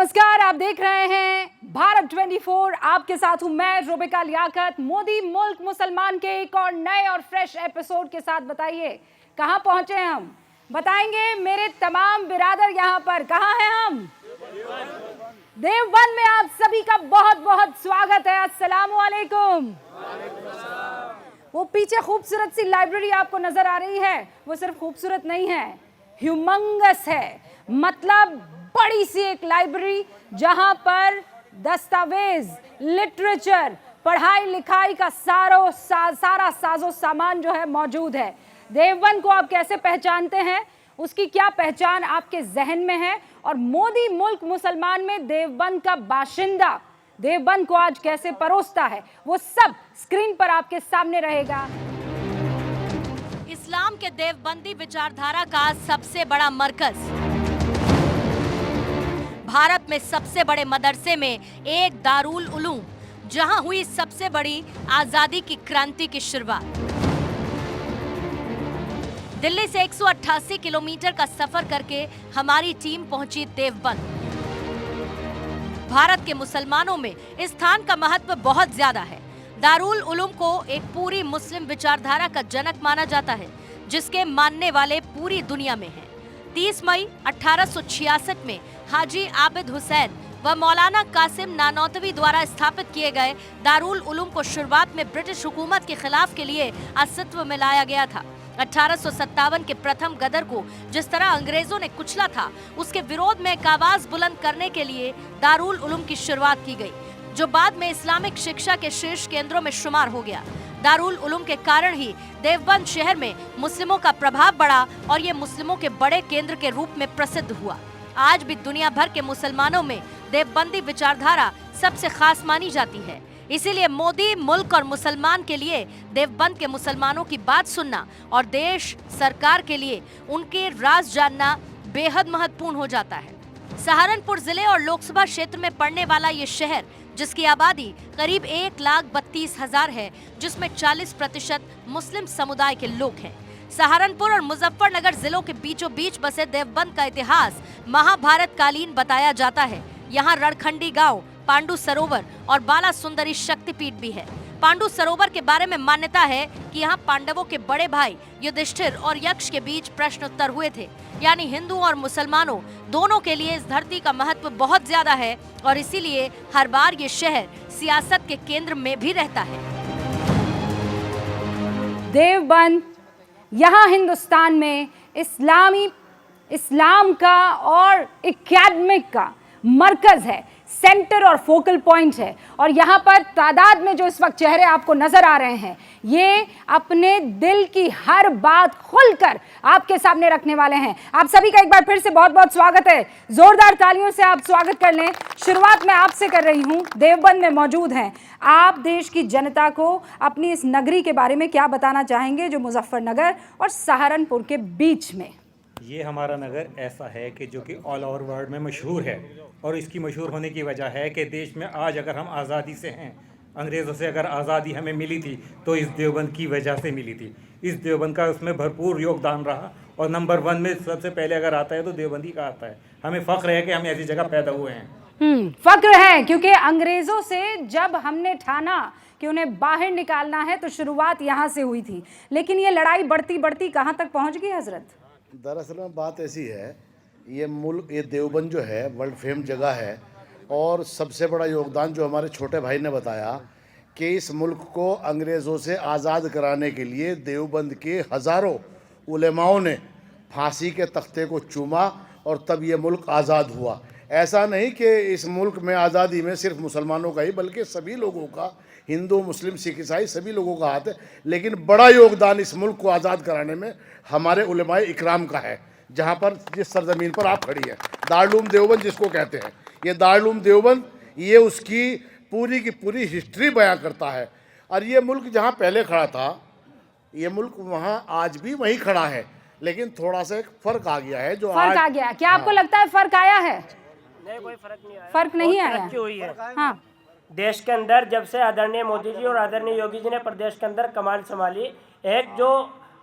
नमस्कार, आप देख रहे हैं भारत 24। आपके साथ हूं मैं रुबिका लियाकत। मोदी मुल्क मुसलमान के एक और नए और फ्रेश एपिसोड के साथ बताइए कहां पहुंचे हम, बताएंगे मेरे तमाम बिरादर। यहां पर कहां हैं हम? देवबंद में आप सभी का बहुत बहुत स्वागत है। अस्सलामु अलैकुम। वो पीछे खूबसूरत सी लाइब्रेरी आपको नजर आ रही है, वो सिर्फ खूबसूरत नहीं है, ह्यूमंगस है। मतलब बड़ी सी एक लाइब्रेरी जहां पर दस्तावेज, लिटरेचर, पढ़ाई लिखाई का सारा साजो सामान जो है मौजूद है। देवबंद को आप कैसे पहचानते हैं, उसकी क्या पहचान आपके जहन में है, और मोदी मुल्क मुसलमान में देवबंद का बाशिंदा देवबंद को आज कैसे परोसता है, वो सब स्क्रीन पर आपके सामने रहेगा। इस्लाम के देवबंदी विचारधारा का सबसे बड़ा मरकज, भारत में सबसे बड़े मदरसे में एक दारुल उलूम, जहां हुई सबसे बड़ी आजादी की क्रांति की शुरुआत। दिल्ली से 188 किलोमीटर का सफर करके हमारी टीम पहुंची देवबंद। भारत के मुसलमानों में इस स्थान का महत्व बहुत ज्यादा है। दारुल उलूम को एक पूरी मुस्लिम विचारधारा का जनक माना जाता है, जिसके मानने वाले पूरी दुनिया में हैं। 30 मई 1866 में हाजी आबिद हुसैन व मौलाना कासिम नानौतवी द्वारा स्थापित किए गए दारुल उलूम को शुरुआत में ब्रिटिश हुकूमत के खिलाफ के लिए अस्तित्व में लाया गया था। 1857 के प्रथम गदर को जिस तरह अंग्रेजों ने कुचला था, उसके विरोध में एक आवाज बुलंद करने के लिए दारुल उलूम की शुरुआत की गई, जो बाद में इस्लामिक शिक्षा के शीर्ष केंद्रों में शुमार हो गया। दारुल उलूम के कारण ही देवबंद शहर में मुस्लिमों का प्रभाव बढ़ा और ये मुस्लिमों के बड़े केंद्र के रूप में प्रसिद्ध हुआ। आज भी दुनिया भर के मुसलमानों में देवबंदी विचारधारा सबसे खास मानी जाती है। इसीलिए मोदी मुल्क और मुसलमान के लिए देवबंद के मुसलमानों की बात सुनना और देश सरकार के लिए उनके राज जानना बेहद महत्वपूर्ण हो जाता है। सहारनपुर जिले और लोकसभा क्षेत्र में पड़ने वाला ये शहर, जिसकी आबादी करीब 1,32,000 है, जिसमें 40% मुस्लिम समुदाय के लोग हैं। सहारनपुर और मुजफ्फरनगर जिलों के बीचों बीच बसे देवबंद का इतिहास महाभारत कालीन बताया जाता है। यहाँ रणखंडी गांव, पांडु सरोवर और बाला सुंदरी शक्तिपीठ भी है। पांडु सरोवर के बारे में मान्यता है कि यहाँ पांडवों के बड़े भाई युधिष्ठिर और यक्ष के बीच प्रश्नोत्तर हुए थे। यानी हिंदू और मुसलमानों दोनों के लिए इस धरती का महत्व बहुत ज्यादा है और इसीलिए हर बार ये शहर सियासत के केंद्र में भी रहता है। देवबंद यहाँ हिंदुस्तान में इस्लाम का और एकेडमिक का मरकज है, सेंटर और फोकल पॉइंट है। और यहाँ पर तादाद में जो इस वक्त चेहरे आपको नजर आ रहे हैं, ये अपने दिल की हर बात खुलकर आपके सामने रखने वाले हैं। आप सभी का एक बार फिर से बहुत बहुत स्वागत है। जोरदार तालियों से आप स्वागत कर लें। शुरुआत मैं आपसे कर रही हूँ। देवबंद में मौजूद हैं आप, देश की जनता को अपनी इस नगरी के बारे में क्या बताना चाहेंगे, जो मुजफ्फरनगर और सहारनपुर के बीच में? ये हमारा नगर ऐसा है कि जो कि ऑल ओवर वर्ल्ड में मशहूर है, और इसकी मशहूर होने की वजह है कि देश में आज अगर हम आज़ादी से हैं, अंग्रेज़ों से अगर आज़ादी हमें मिली थी तो इस देवबंद की वजह से मिली थी। इस देवबंद का उसमें भरपूर योगदान रहा, और नंबर 1 में सबसे पहले अगर आता है तो देवबंदी का आता है। हमें फ़ख्र है कि हम ऐसी जगह पैदा हुए हैं। फ़ख्र है, क्योंकि अंग्रेज़ों से जब हमने ठाना कि उन्हें बाहर निकालना है तो शुरुआत यहाँ से हुई थी। लेकिन ये लड़ाई बढ़ती बढ़ती कहाँ तक पहुँच गई हजरत? दरअसल में बात ऐसी है, ये देवबंद जो है वर्ल्ड फेम जगह है, और सबसे बड़ा योगदान जो हमारे छोटे भाई ने बताया कि इस मुल्क को अंग्रेज़ों से आज़ाद कराने के लिए देवबंद के हज़ारों उलेमाओं ने फांसी के तख्ते को चूमा और तब ये मुल्क आज़ाद हुआ। ऐसा नहीं कि इस मुल्क में आज़ादी में सिर्फ मुसलमानों का ही, बल्कि सभी लोगों का, हिंदू मुस्लिम सिख ईसाई सभी लोगों का हाथ है। लेकिन बड़ा योगदान इस मुल्क को आज़ाद कराने में हमारे उलेमाए इकराम का है। जहाँ पर जिस सरजमीन पर आप खड़ी हैं, दारुल देवबंद जिसको कहते हैं, ये दारुल देवबंद, ये उसकी पूरी की पूरी हिस्ट्री बयां करता है। और ये मुल्क जहाँ पहले खड़ा था, ये मुल्क वहाँ आज भी वहीं खड़ा है, लेकिन थोड़ा सा एक फ़र्क आ गया है। जो फ़र्क आ गया क्या? आपको लगता है फ़र्क आया है? नहीं, कोई फर्क नहीं आया। फ़र्क नहीं आया? हुई है। हाँ, देश के अंदर जब से आदरणीय मोदी जी और आदरणीय योगी जी ने प्रदेश के अंदर कमान संभाली, एक जो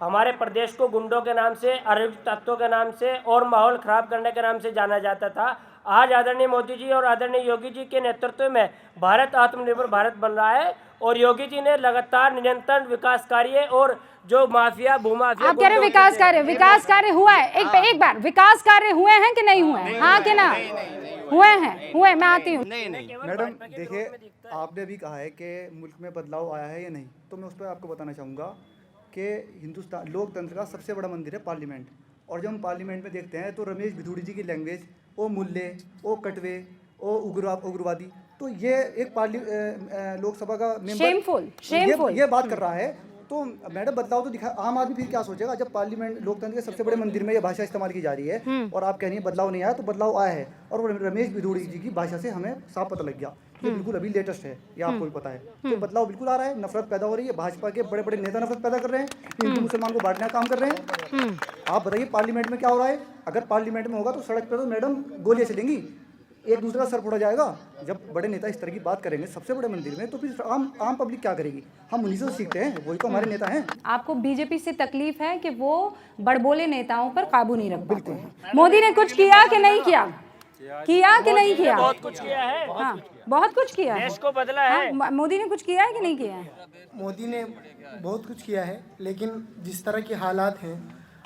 हमारे प्रदेश को गुंडों के नाम से, अराजक तत्वों के नाम से और माहौल ख़राब करने के नाम से जाना जाता था, आज आदरणीय मोदी जी और आदरणीय योगी जी के नेतृत्व में भारत आत्मनिर्भर भारत बन रहा है और योगी जी ने लगातार निरंतर विकास कार्य और जो माफिया भूमाफिया, आप कह रहे हैं विकास कार्य हुआ है? एक बार विकास कार्य हुए हैं कि नहीं हुए हैं? हाँ कि ना? हुए। मैं आती हूँ। मैडम देखिए, आपने भी कहा है कि मुल्क में बदलाव आया है या नहीं, तो मैं उस पर आपको बताना चाहूँगा कि हिंदुस्तान लोकतंत्र का सबसे बड़ा मंदिर है पार्लियामेंट। और जब हम पार्लियामेंट में देखते हैं तो रमेश भिथुड़ी जी की लैंग्वेज, ओ मुल्ले, ओ कटवे, ओ उग्रवादी, तो ये एक लोकसभा का मेंबर ये बात कर रहा है। तो मैडम बदलाव तो दिखा, आम आदमी फिर क्या सोचेगा जब पार्लियामेंट लोकतंत्र के सबसे बड़े मंदिर में ये भाषा इस्तेमाल की जा रही है और आप कह रही हैं बदलाव नहीं आया, तो बदलाव आया है। और रमेश भिथुड़ी जी की भाषा से हमें साफ पता लग गया, ये बिल्कुल अभी लेटेस्ट है, ये आपको भी पता है। तो बदलाव बिल्कुल आ रहा है, नफरत पैदा हो रही है, भाजपा के बड़े बड़े नेता नफरत पैदा कर रहे हैं, हिंदू मुसलमान को बांटने का काम कर रहे हैं। आप बताइए पार्लियामेंट में क्या हो रहा है? अगर पार्लियामेंट में होगा तो सड़क पर तो मैडम गोलियां चलेंगी, एक दूसरे का सर फोड़ा जाएगा। जब बड़े नेता इस तरह की बात करेंगे सबसे बड़े मंदिर में, तो फिर आम पब्लिक क्या करेगी? हम उन्हीं से सीखते हैं, वही तो हमारे नेता हैं। आपको बीजेपी से तकलीफ है कि वो बड़बोले नेताओं पर काबू नहीं रख पाते हैं। मोदी ने कुछ किया कि नहीं किया? कि नहीं किया? बहुत कुछ किया है। हाँ, बहुत कुछ किया है। देश को बदला है। हाँ, मोदी ने कुछ किया है कि नहीं किया है? मोदी ने बहुत कुछ किया है, लेकिन जिस तरह के हालात हैं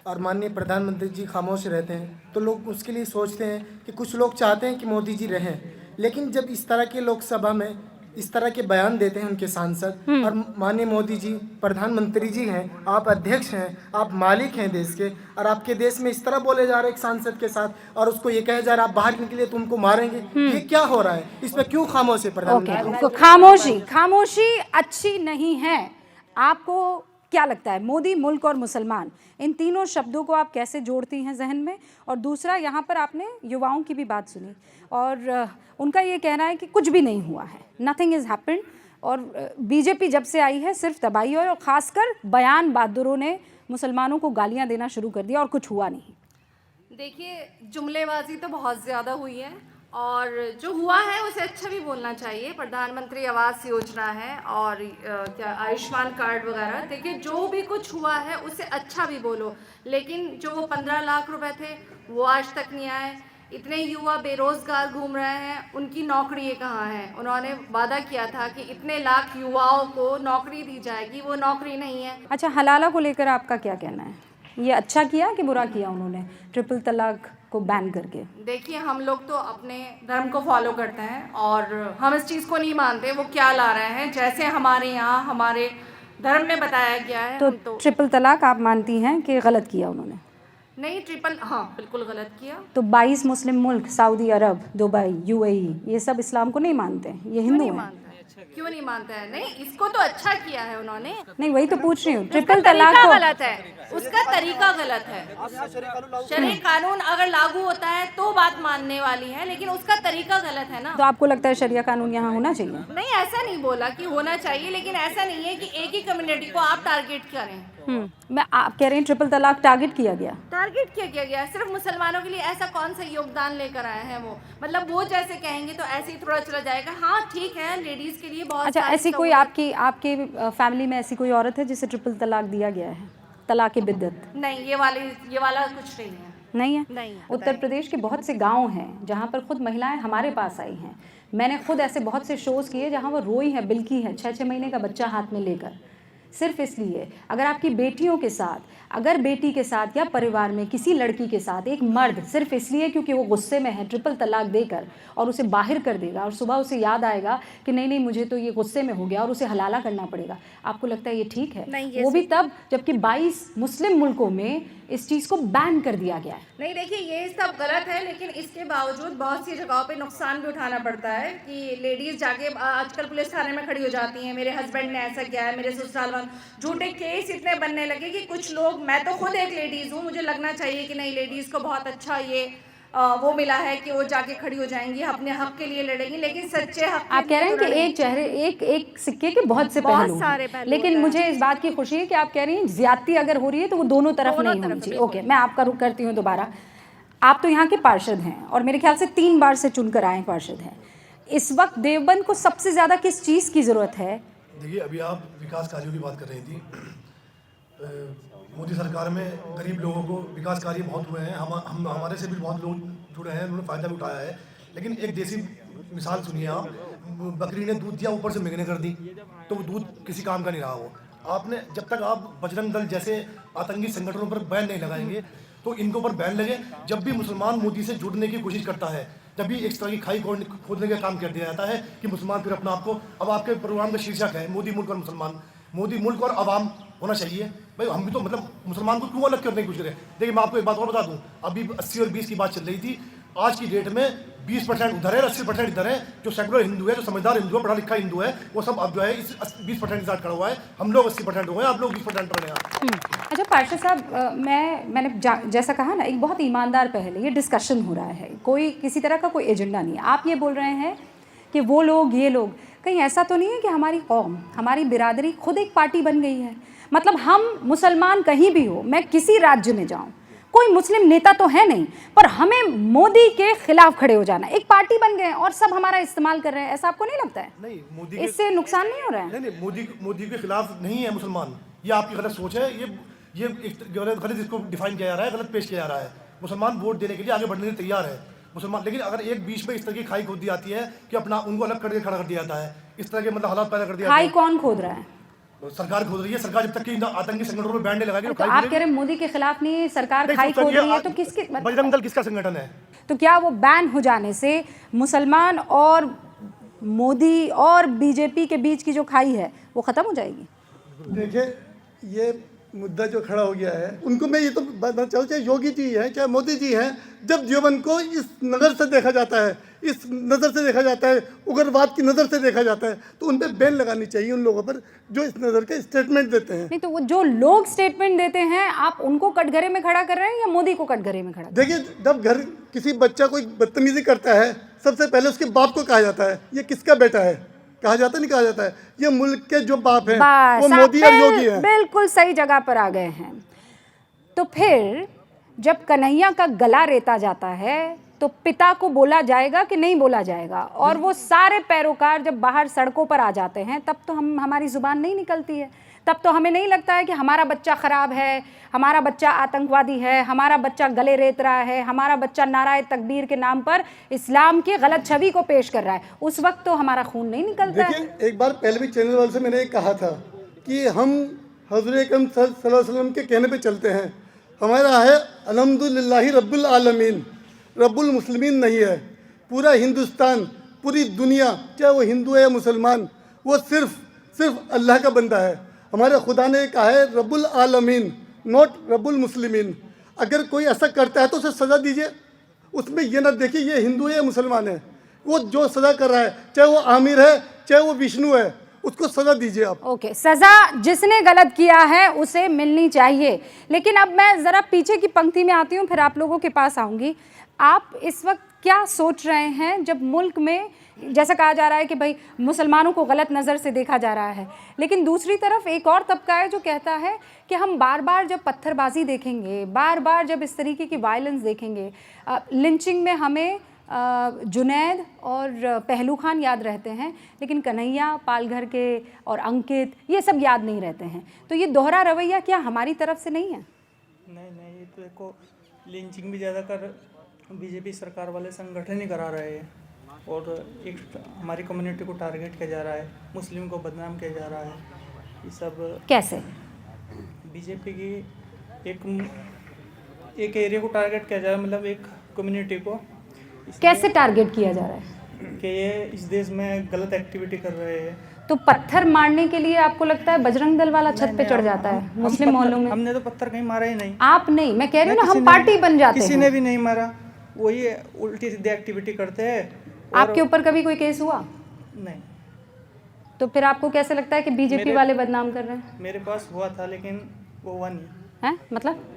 और माननीय प्रधानमंत्री जी खामोश रहते हैं, तो लोग उसके लिए सोचते हैं कि कुछ लोग चाहते हैं कि मोदी जी रहें, लेकिन जब इस तरह के लोकसभा में इस तरह के बयान देते हैं उनके सांसद, और माननीय मोदी जी प्रधानमंत्री जी हैं, आप अध्यक्ष हैं, आप मालिक हैं देश के, और आपके देश में इस तरह बोले जा रहे हैं एक सांसद के साथ, और उसको ये कहे जा रहा है आप बाहर निकलिए तुमको मारेंगे, ये क्या हो रहा है? इस पर क्यों खामोश है प्रधानमंत्री? खामोशी अच्छी नहीं है। आपको क्या लगता है मोदी, मुल्क और मुसलमान, इन तीनों शब्दों को आप कैसे जोड़ती हैं जहन में? और दूसरा, यहाँ पर आपने युवाओं की भी बात सुनी और उनका ये कहना है कि कुछ भी नहीं हुआ है, नथिंग इज़ हैपेंड, और बीजेपी जब से आई है सिर्फ तबाही और ख़ासकर बयान बहादुरों ने मुसलमानों को गालियाँ देना शुरू कर दिया और कुछ हुआ नहीं। देखिए, जुमलेबाजी तो बहुत ज़्यादा हुई है और जो हुआ है उसे अच्छा भी बोलना चाहिए। प्रधानमंत्री आवास योजना है और क्या आयुष्मान कार्ड वगैरह, देखिए जो भी कुछ हुआ है उसे अच्छा भी बोलो, लेकिन जो वो 15 लाख रुपए थे वो आज तक नहीं आए। इतने युवा बेरोजगार घूम रहे हैं, उनकी नौकरी कहाँ है? उन्होंने वादा किया था कि इतने लाख युवाओं को नौकरी दी जाएगी, वो नौकरी नहीं है। अच्छा, हलाला को लेकर आपका क्या कहना है? ये अच्छा किया कि बुरा किया उन्होंने ट्रिपल तलाक को बैन करके? देखिए, हम लोग तो अपने धर्म को फॉलो करते हैं और हम इस चीज़ को नहीं मानते वो क्या ला रहे हैं। जैसे हमारे यहाँ हमारे धर्म में बताया गया है, तो ट्रिपल तलाक आप मानती हैं कि गलत किया उन्होंने? नहीं, ट्रिपल, हाँ बिल्कुल गलत किया। तो 22 मुस्लिम मुल्क, सऊदी अरब, दुबई, यूएई, ये सब इस्लाम को नहीं मानते हैं, ये हिंदू हैं। क्यों नहीं मानता है? नहीं, इसको तो अच्छा किया है उन्होंने। नहीं, वही तो पूछ रही हूँ। ट्रिपल तलाक को गलत है, उसका तरीका गलत है। शरीय कानून अगर लागू होता है तो बात मानने वाली है, लेकिन उसका तरीका गलत है ना। तो आपको लगता है शरिया कानून यहाँ होना चाहिए? नहीं, ऐसा नहीं बोला कि होना चाहिए, लेकिन ऐसा नहीं है कि एक ही कम्युनिटी को आप टारगेट करें। मैं आप कह रहे हैं ट्रिपल तलाक टारगेट किया गया? टारगेट किया गया सिर्फ मुसलमानों के लिए। ऐसा कौन सा योगदान लेकर आए हैं वो? मतलब वो जैसे कहेंगे तो ऐसे ही थोड़ा चला जाएगा। हाँ ठीक है, लेडीज के लिए बहुत। अच्छा, ऐसी कोई आपके फैमिली में ऐसी कोई औरत है जिसे ट्रिपल तलाक दिया गया है? तलाक बिद्दत? नहीं, ये वाला कुछ नहीं है। नहीं है? नहीं। उत्तर प्रदेश के बहुत से गांव हैं जहां पर खुद महिलाएं हमारे पास आई हैं। मैंने खुद ऐसे बहुत से शोज़ किए जहां वो रोई है, बिल्की है 6-6 महीने का बच्चा हाथ में लेकर, सिर्फ इसलिए। अगर आपकी बेटियों के साथ, अगर बेटी के साथ या परिवार में किसी लड़की के साथ एक मर्द सिर्फ इसलिए क्योंकि वो गुस्से में है ट्रिपल तलाक देकर और उसे बाहर कर देगा और सुबह उसे याद आएगा कि नहीं मुझे तो ये गुस्से में हो गया और उसे हलाला करना पड़ेगा, आपको लगता है ये ठीक है? नहीं, वो भी तब जबकि 22 मुस्लिम मुल्कों में इस चीज़ को बैन कर दिया गया है। नहीं, देखिए ये सब गलत है, लेकिन इसके बावजूद बहुत सी जगहों पे नुकसान भी उठाना पड़ता है कि लेडीज़ जाके आजकल पुलिस थाने में खड़ी हो जाती हैं, मेरे हस्बैंड ने ऐसा किया है, मेरे ससुराल वाले, झूठे केस इतने बनने लगे कि कुछ लोग, मैं तो खुद एक लेडीज़ हूँ, मुझे लगना चाहिए कि नहीं लेडीज़ को बहुत अच्छा ये वो मिला है कि वो जाके खड़ी हो जाएंगी, अपने हक के लिए लड़ेंगी, लेकिन सच्चे हक। आप कह रहे हैं कि एक चेहरे, एक सिक्के के बहुत से पहलू हैं, लेकिन मुझे इस बात की खुशी है कि आप कह रही हैं ज्यादती अगर हो रही है तो वो दोनों तरफ नहीं होनी चाहिए। ओके, मैं आपका रुख करती हूँ दोबारा। आप तो यहाँ के पार्षद हैं और मेरे ख्याल से 3 बार से चुनकर आए पार्षद हैं। इस वक्त देवबंद को सबसे ज़्यादा किस चीज़ की ज़रूरत है? देखिए, अभी आप विकास कार्यों की बात कर रही थी। मोदी सरकार में गरीब लोगों को विकास कार्य बहुत हुए हैं। हम हमारे से भी बहुत लोग जुड़े हैं, उन्होंने फ़ायदा भी उठाया है। लेकिन एक देसी मिसाल सुनिए आप, बकरी ने दूध दिया, ऊपर से मेघने कर दी, तो वो दूध किसी काम का नहीं रहा। वो आपने जब तक आप बजरंग दल जैसे आतंकी संगठनों पर बैन नहीं लगाएंगे तो इनके ऊपर बैन लगे। जब भी मुसलमान मोदी से जुड़ने की कोशिश करता है, जब भी एक तरह की खाई खोदने का काम कर दिया जाता है कि मुसलमान फिर अपना आपको, अब आपके प्रोग्राम का शीर्षक है मोदी मुल्क और मुसलमान, मोदी मुल्क और अवाम होना चाहिए। भाई हम भी तो मतलब मुसलमान को क्यों अलग करने की कोशिश करें। देखिए मैं आपको एक बात और बता दूं, अभी 80 और 20 की बात चल रही थी, आज की डेट में 20% उधर है, 80% इधर है। जो सेकुलर हिंदू है, जो समझदार हिंदू है, पढ़ा लिखा हिंदू है, वो सब अब जो है इस 20% के साथ खड़ा हुआ है। हम लोग 80% हो गए, आप लोग 20% पर हैं। अच्छा पार्षद साहब, मैंने जैसा कहा ना, एक बहुत ईमानदार पहले ये डिस्कशन हो रहा है, कोई किसी तरह का कोई एजेंडा नहीं है। आप ये बोल रहे हैं कि वो लोग ये लोग, कहीं ऐसा तो नहीं है कि हमारी कौम, हमारी बिरादरी खुद एक पार्टी बन गई है? मतलब हम मुसलमान कहीं भी हो, मैं किसी राज्य में जाऊं, कोई मुस्लिम नेता तो है नहीं, पर हमें मोदी के खिलाफ खड़े हो जाना, एक पार्टी बन गए हैं और सब हमारा इस्तेमाल कर रहे हैं, ऐसा आपको नहीं लगता है? नहीं, मोदी इससे नुकसान नहीं हो रहा है? नहीं, मोदी के खिलाफ नहीं है मुसलमान, ये आपकी गलत सोच है। ये गलत इसको डिफाइन किया जा रहा है, गलत पेश किया जा रहा है। मुसलमान वोट देने के लिए आगे बढ़ने के लिए तैयार है मुसलमान, लेकिन अगर एक बीच में इस तरह की खाई खोद दी जाती है कि अपना उनको अलग करके खड़ा कर दिया जाता है, इस तरह के मतलब हालात पैदा कर दिया जाता है। खाई कौन खोद रहा है? सरकार खोद रही है। सरकार जब तक कि आतंकी संगठनों पर बैन नहीं लगाएगी तो आप कह रहे हैं मोदी के खिलाफ नहीं, सरकार खाई खोद रही है, तो किसके? बजरंग दल किसका संगठन है? तो क्या वो बैन हो जाने से मुसलमान और मोदी और बीजेपी के बीच की जो खाई है वो खत्म हो जाएगी? देखिए ये मुद्दा जो खड़ा हो गया है, उनको मैं ये तो बताना चाहूँ, चाहे योगी जी हैं चाहे मोदी जी हैं, जब देवबंद को इस नज़र से देखा जाता है, इस नज़र से देखा जाता है, उग्रवाद की नज़र से देखा जाता है, तो उन पर बैन लगानी चाहिए, उन लोगों पर जो इस नज़र के स्टेटमेंट देते हैं। नहीं तो वो जो लोग स्टेटमेंट देते हैं, आप उनको कटघरे में खड़ा कर रहे हैं या मोदी को कटघरे में खड़ा? देखिए जब घर किसी बच्चा कोई बदतमीजी करता है, सबसे पहले उसके बाप को कहा जाता है ये किसका बेटा है, कहा जाता नहीं कहा जाता है, ये मुल्क के जो बाप हैं वो मोदी और योगी हैं। बिल्कुल सही जगह पर आ गए हैं। तो फिर जब कन्हैया का गला रेता जाता है तो पिता को बोला जाएगा कि नहीं बोला जाएगा? और वो सारे पैरोकार जब बाहर सड़कों पर आ जाते हैं तब तो हमारी जुबान नहीं निकलती है, तब तो हमें नहीं लगता है कि हमारा बच्चा ख़राब है, हमारा बच्चा आतंकवादी है, हमारा बच्चा गले रेत रहा है, हमारा बच्चा नाराए तकबीर के नाम पर इस्लाम की गलत छवि को पेश कर रहा है। उस वक्त तो हमारा खून नहीं निकलता है। देखिए एक बार पहले भी चैनल वाले से मैंने कहा था कि हम हज़रत अकरम सल्लल्लाहु अलैहि वसल्लम के कहने पे चलते हैं। हमारा है अल्हम्दुलिल्लाहि रब्बिल आलमीन, रब्बुल मुस्लिमीन नहीं है। पूरा हिंदुस्तान, पूरी दुनिया, चाहे वो हिंदू है या मुसलमान, वो सिर्फ अल्लाह का बंदा है। हमारे खुदा ने कहा है रब्बुल आलमीन, नॉट रब्बुल मुस्लिमीन। अगर कोई ऐसा करता है तो उसे सज़ा दीजिए, उसमें ये ना देखिए ये हिंदू है या मुसलमान है। वो जो सज़ा कर रहा है, चाहे वो आमिर है चाहे वो विष्णु है, उसको सज़ा दीजिए आप। ओके, सज़ा जिसने गलत किया है उसे मिलनी चाहिए। लेकिन अब मैं ज़रा पीछे की पंक्ति में आती हूँ, फिर आप लोगों के पास आऊँगी। आप इस वक्त क्या सोच रहे हैं जब मुल्क में जैसा कहा जा रहा है कि भाई मुसलमानों को गलत नज़र से देखा जा रहा है, लेकिन दूसरी तरफ एक और तबका है जो कहता है कि हम बार बार जब पत्थरबाजी देखेंगे, बार बार जब इस तरीके की वायलेंस देखेंगे, लिंचिंग में हमें जुनैद और पहलू खान याद रहते हैं, लेकिन कन्हैया, पालघर के और अंकित ये सब याद नहीं रहते हैं। तो ये दोहरा रवैया क्या हमारी तरफ से नहीं है? नहीं, ये तो देखो लिंचिंग भी ज़्यादातर बीजेपी सरकार वाले संगठन ही करा रहे हैं, और एक हमारी कम्युनिटी को टारगेट किया जा रहा है, मुस्लिम को बदनाम किया जा रहा है। ये सब कैसे? बीजेपी की एक एरिया को टारगेट किया जा रहा है, मतलब एक कम्युनिटी को। कैसे टारगेट किया जा रहा है? कि ये इस देश में गलत एक्टिविटी कर रहे हैं। तो पत्थर मारने के लिए आपको लगता है बजरंग दल वाला छत पे चढ़ जाता है मुस्लिम मोहल्लों में? हमने तो पत्थर कहीं मारा ही नहीं। आप नहीं, मैं कह रही हूँ ना, हम पार्टी बन जाते हैं। किसी ने भी नहीं मारा, वही उल्टी सीधी एक्टिविटी करते हैं। आपके ऊपर कभी कोई केस हुआ? नहीं। तो फिर आपको कैसे लगता है कि बीजेपी वाले बदनाम कर रहे हैं? मेरे पास हुआ था लेकिन वो हुआ नहीं है, मतलब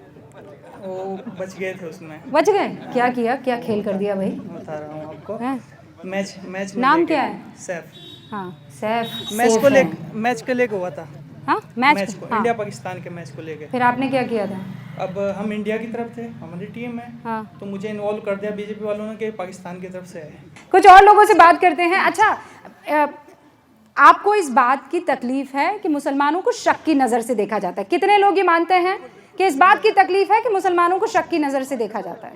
वो बच गए थे उसमें। बच गए? क्या किया, क्या खेल कर दिया भाई? बता रहा हूँ आपको। है? मैच नाम क्या है? सैफ। हाँ सैफ। मैच को लेके हुआ था। हाँ मैच को, हाँ। इंडिया पाकिस्तान के मैच को लेके। फिर आपने क्या किया था? अब हम इंडिया की तरफ थे, हमारी टीम है। हाँ। तो मुझे इन्वॉल्व कर दिया बीजेपी वालों ने कि पाकिस्तान की तरफ से है। कुछ और लोगों से बात करते हैं। अच्छा, आपको इस बात की तकलीफ है कि मुसलमानों को शक की नज़र से देखा जाता है? कितने लोग ये मानते हैं कि इस बात की तकलीफ है कि मुसलमानों को शक की नज़र से देखा जाता है?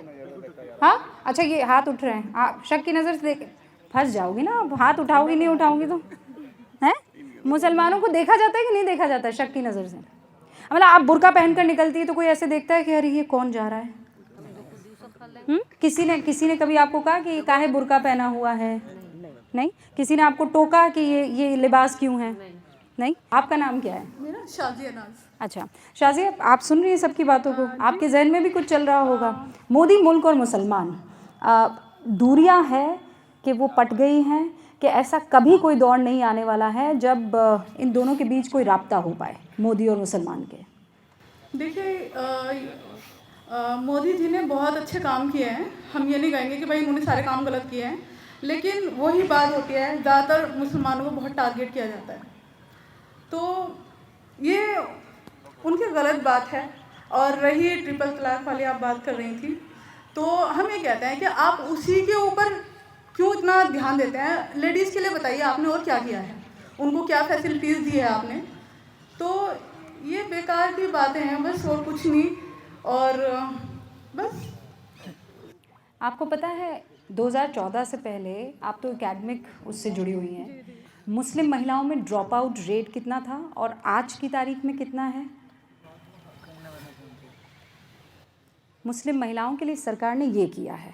हाँ अच्छा, ये हाथ उठ रहे हैं, आप शक की नज़र से देख, फंस जाओगी ना, अब हाथ उठाओगी नहीं उठाओगी तो हैं। मुसलमानों को देखा जाता है कि नहीं देखा जाता है शक की नज़र से? मतलब आप बुर्का पहनकर निकलती है तो कोई ऐसे देखता है कि अरे ये कौन जा रहा है? किसी ने कभी आपको कहा कि काहे बुर्का पहना हुआ है? नहीं। किसी ने आपको टोका कि ये लिबास क्यों है? नहीं। आपका नाम क्या है? मेरा शाजिया नाज। अच्छा शाजिया, आप सुन रही हैं सबकी बातों को, आपके जहन में भी कुछ चल रहा होगा। मोदी मुल्क और मुसलमान दूरियां है कि वो पट गई हैं, कि ऐसा कभी कोई दौर नहीं आने वाला है जब इन दोनों के बीच कोई राब्ता हो पाए, मोदी और मुसलमान के? देखिए, मोदी जी ने बहुत अच्छे काम किए हैं, हम ये नहीं कहेंगे कि भाई उन्होंने सारे काम गलत किए हैं, लेकिन वही बात होती है, ज़्यादातर मुसलमानों को बहुत टारगेट किया जाता है, तो ये उनकी गलत बात है। और रही ट्रिपल तलाक वाली आप बात कर रही थी, तो हम ये कहते हैं कि आप उसी के ऊपर क्यों इतना ध्यान देते हैं? लेडीज़ के लिए बताइए आपने और क्या किया है, उनको क्या फैसिलिटीज़ दी है आपने? तो ये बेकार की बातें हैं बस, और कुछ नहीं। और बस आपको पता है 2014 से पहले, आप तो एकेडमिक उससे जुड़ी हुई हैं, मुस्लिम महिलाओं में ड्रॉप आउट रेट कितना था और आज की तारीख में कितना है? मुस्लिम महिलाओं के लिए सरकार ने ये किया है,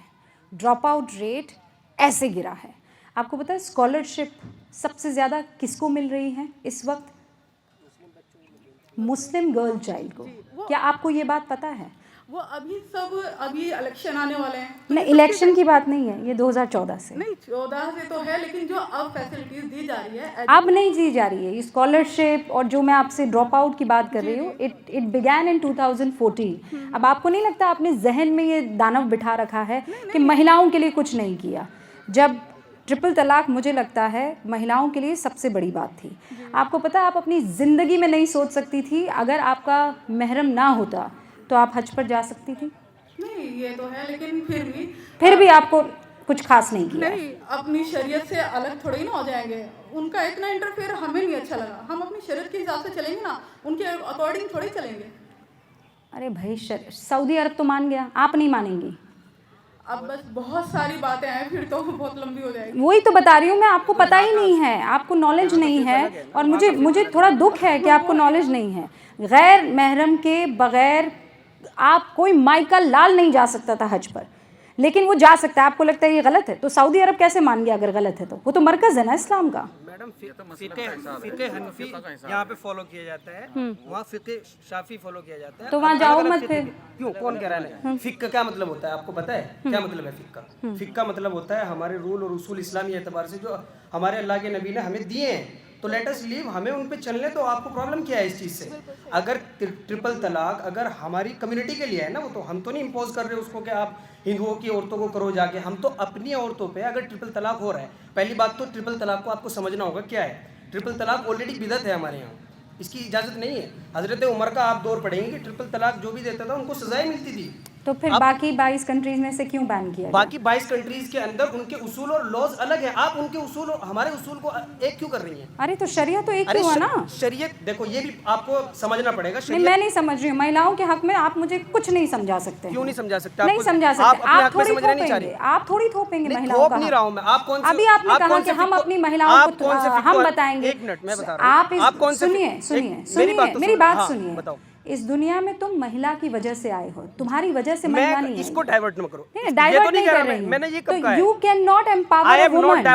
ड्रॉप आउट रेट ऐसे गिरा है। आपको पता है स्कॉलरशिप सबसे ज़्यादा किसको मिल रही है इस वक्त? मुस्लिम गर्ल चाइल्ड को। क्या आपको ये बात पता है? वो अभी इलेक्शन आने वाले हैं, नहीं, इलेक्शन की बात नहीं है, ये 2014 से। नहीं 14 से तो है, लेकिन जो अब फैसिलिटीज दी जा रही है अब नहीं दी जा रही है ये स्कॉलरशिप, और जो मैं आपसे ड्रॉप आउट की बात कर रही हूँ, इट बिगैन इन 2014। अब आपको नहीं लगता आपने जहन में ये दानव बिठा रखा है कि महिलाओं के लिए कुछ नहीं किया? जब ट्रिपल तलाक, मुझे लगता है महिलाओं के लिए सबसे बड़ी बात थी। आपको पता है आप अपनी ज़िंदगी में नहीं सोच सकती थी अगर आपका महरम ना होता तो आप हज पर जा सकती थी? नहीं, ये तो है, लेकिन फिर भी आपको कुछ खास नहीं किया? नहीं, अपनी शरीयत से अलग थोड़ी ना हो जाएंगे, उनका इतना इंटरफेयर हमें नहीं अच्छा लगा। हम अपनी शरीयत के हिसाब से चलेंगे ना, उनके अकॉर्डिंग थोड़ी चलेंगे। अरे भाई, सऊदी अरब तो मान गया, आप नहीं मानेंगी? अब बस बहुत सारी बातें हैं, फिर तो बहुत लंबी हो जाएगी। वही तो बता रही हूँ मैं, आपको पता ही नहीं है, आपको नॉलेज नहीं है, और मुझे थोड़ा दुख है कि आपको नॉलेज नहीं है। गैर महरम के बगैर आप, कोई माइका लाल नहीं जा सकता था हज पर, लेकिन वो जा सकता है। आपको लगता है ये गलत है? तो सऊदी अरब कैसे मान गया अगर गलत है तो? वो तो मरकज़ है ना इस्लाम का। मैडम फिक़े हनफी यहाँ पे फॉलो किया जाता है, वहाँ फिक़े शाफी फॉलो किया जाता है। तो वहाँ जाओ मत फिर। क्यों, कौन कह रहा है? फिक़ का क्या मतलब होता है आपको पता है? क्या मतलब है फिक़ का? फिक़ का मतलब होता है हमारे रूल और उसूल इस्लामी एतबार से जो हमारे अल्लाह के नबी ने हमें दिए हैं, तो लेट अस लीव, हमें उन पे चलने। तो आपको प्रॉब्लम क्या है इस चीज़ से? अगर ट्रिपल तलाक अगर हमारी कम्युनिटी के लिए है ना, वो तो हम तो नहीं इम्पोज कर रहे उसको कि आप हिंदुओं की औरतों को करो जाके। हम तो अपनी औरतों पे अगर ट्रिपल तलाक हो रहा है, पहली बात तो ट्रिपल तलाक को आपको समझना होगा क्या है। ट्रिपल तलाक ऑलरेडी बिदअत है हमारे यहाँ, इसकी इजाज़त नहीं है। हज़रत उमर का आप दौर पढ़ेंगे कि ट्रिपल तलाक जो भी देता था उनको सजाएं मिलती थी। तो फिर बाकी 22 कंट्रीज में से क्यों बैन किया? बाकी 22 कंट्रीज के अंदर उनके उसूल और लॉज अलग हैं, आप उनके उसूल और हमारे उसूल को एक क्यों कर रही हैं? अरे तो शरिया तो एक ही हुआ ना। शरीयत देखो, ये भी आपको समझना पड़ेगा। नहीं, मैं नहीं समझ रही हूँ। महिलाओं के हक में आप मुझे कुछ नहीं समझा सकते। क्यों नहीं समझा सकते? नहीं समझा सकते। आप थोड़ी थोपेंगे, आप थोड़ी थोपेंगे महिलाओं का। नहीं रहा हूँ मैं। आप कौन से, अभी आपने कहा कि हम अपनी महिलाओं को हम बताएंगे। एक मिनट मैं बता रहा हूँ। आप सुनिए, मेरी बात सुनिए। बताओ, इस दुनिया में तुम महिला की वजह से आए हो, तुम्हारी वजह से महिला नहीं है। इसको डाइवर्ट मत करो। डाइवर्ट नहीं कर रही हूं। मैंने ये कब कहा है? You cannot empower a woman.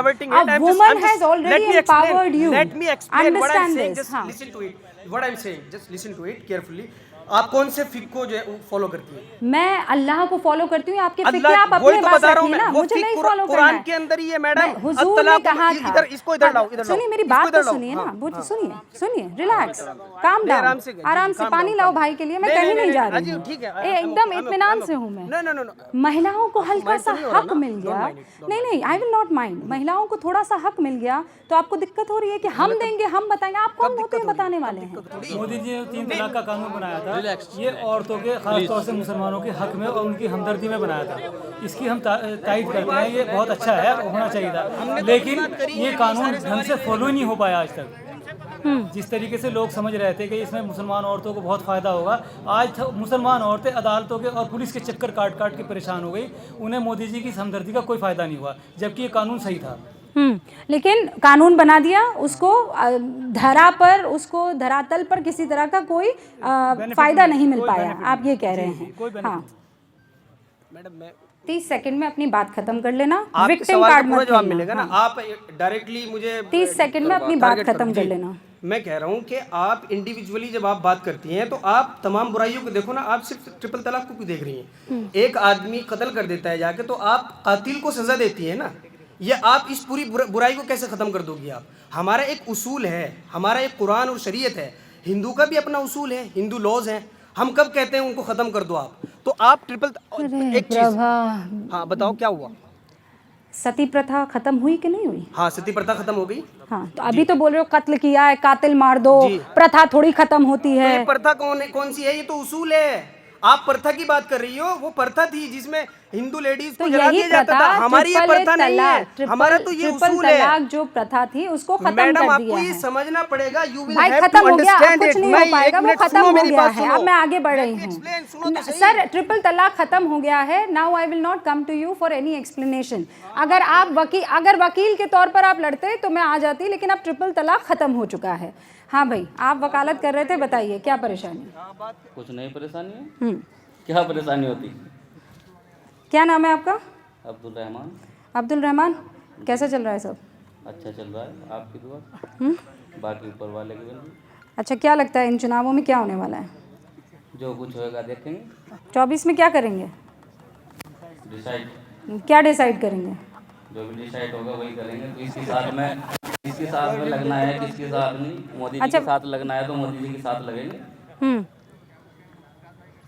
A woman has already empowered you. Let me explain what I'm saying. Understand this. Just listen to it. What I'm saying. Just listen to it carefully. आप कौन से फिक को जो है follow करती है? मैं अल्लाह को फॉलो करती हूँ। आपके फिक पे आप अपने बात रखिए ना, मुझे नहीं फॉलो करना है। कुरान के अंदर ही है मैडम। हुजूर ने कहा था। इधर इसको इधर लाओ, इधर लाओ। सुनिए मेरी बात तो सुनिए ना, सुनिए, रिलैक्स, काम डाउन, आराम से पानी लाओ भाई के लिए। मैं कहीं नहीं जा रही हूँ, एकदम इत्मीनान से हूँ मैं। महिलाओं को हल्का सा हक मिल गया। नहीं, आई विल नॉट माइंड। महिलाओं को थोड़ा सा हक मिल गया तो आपको दिक्कत हो रही है कि हम देंगे, हम बताएंगे। आप कौन होते हैं बताने वाले हैं? मोदी जी ने 3 तलाक का कानून बनाया था, ये औरतों के खासतौर से मुसलमानों के हक में और उनकी हमदर्दी में बनाया था। इसकी हम तायद करते हैं, ये बहुत अच्छा है, होना चाहिए था, लेकिन ये कानून ढंग से फॉलो ही नहीं हो पाया आज तक। जिस तरीके से लोग समझ रहे थे कि इसमें मुसलमान औरतों को बहुत फ़ायदा होगा, आज मुसलमान औरतें अदालतों के और पुलिस के चक्कर काट काट के परेशान हो गई। उन्हें मोदी जी की हमदर्दी का कोई फ़ायदा नहीं हुआ, जबकि ये कानून सही था। लेकिन कानून बना दिया, उसको धरा पर, उसको धरातल पर किसी तरह का कोई फायदा नहीं मिल पाया, आप ये कह रहे हैं। हाँ मैडम, मैं 30 सेकंड में अपनी बात खत्म कर लेना, आपके विक्टिम सवाल कार्ड का पूरा मत जवाब लेना। मिलेगा ना। आप डायरेक्टली मुझे 30 सेकंड में अपनी बात टारगेट खत्म कर जी। लेना। मैं कह रहा हूँ कि आप इंडिविजुअली जब आप बात करती हैं तो आप तमाम बुराइयों को देखो ना, आप सिर्फ ट्रिपल तलाक को क्यों देख रही हैं? एक आदमी कत्ल कर देता है जाके, तो आप कातिल को सजा देती है ना। ये आप इस पूरी बुराई को कैसे ख़त्म कर दोगी आप? हमारा एक उसूल है, हमारा एक कुरान और शरीयत है, हिंदू का भी अपना उसूल है, हिंदू लॉज हैं। हम कब कहते हैं उनको ख़त्म कर दो आप? तो आप एक चीज़, हाँ बताओ क्या हुआ? सती प्रथा खत्म हुई कि नहीं हुई? हाँ, सती प्रथा खत्म हो गई। हाँ, तो अभी तो बोल रहे हो कत्ल किया है, कातिल मार दो, प्रथा थोड़ी खत्म होती है। तो ये प्रथा कौन सी है? ये तो उसूल है। आप प्रथा की बात कर रही हो, वो प्रथा थी जिसमें हिंदू लेडीज को जला दिया जाता था। हमारी ये प्रथा नहीं है, हमारा तो ये उसूल है। तलाक जो प्रथा थी उसको खत्म कर दिया है। मैडम, आपको ये समझना पड़ेगा। यू विल भाई हैव खत्म टू हो गया, अब अंडरस्टैंड कुछ इट। नहीं हो पाएगा, वो खत्म हो गया है। अब मैं आगे बढ़ रही हूँ। सर, ट्रिपल तलाक खत्म हो गया है। Now I will not come to you for any explanation. अगर वकील के तौर पर आप लड़ते तो मैं आ जाती, लेकिन अब ट्रिपल तलाक खत्म हो चुका है। हाँ भाई, आप वकालत कर रहे थे, बताइए क्या परेशानी? कुछ नहीं परेशानी है। क्या परेशानी होती? क्या नाम है आपका? अब्दुल रहमान। अब्दुल रहमान, कैसा चल रहा है सब? अच्छा चल रहा है, आपकी दुआ। बाकी ऊपर वाले की बंदी। अच्छा, क्या लगता है इन चुनावों में क्या होने वाला है? जो कुछ होएगा देखेंगे। 24 में क्या करेंगे? डिसाइड। क्या डिसाइड करेंगे? जो भी डिसाइड होगा वही करेंगे। किसके साथ में लगना है, किसके साथ नहीं। मोदी जी के साथ लगना है तो मोदी जी के साथ लगेंगे।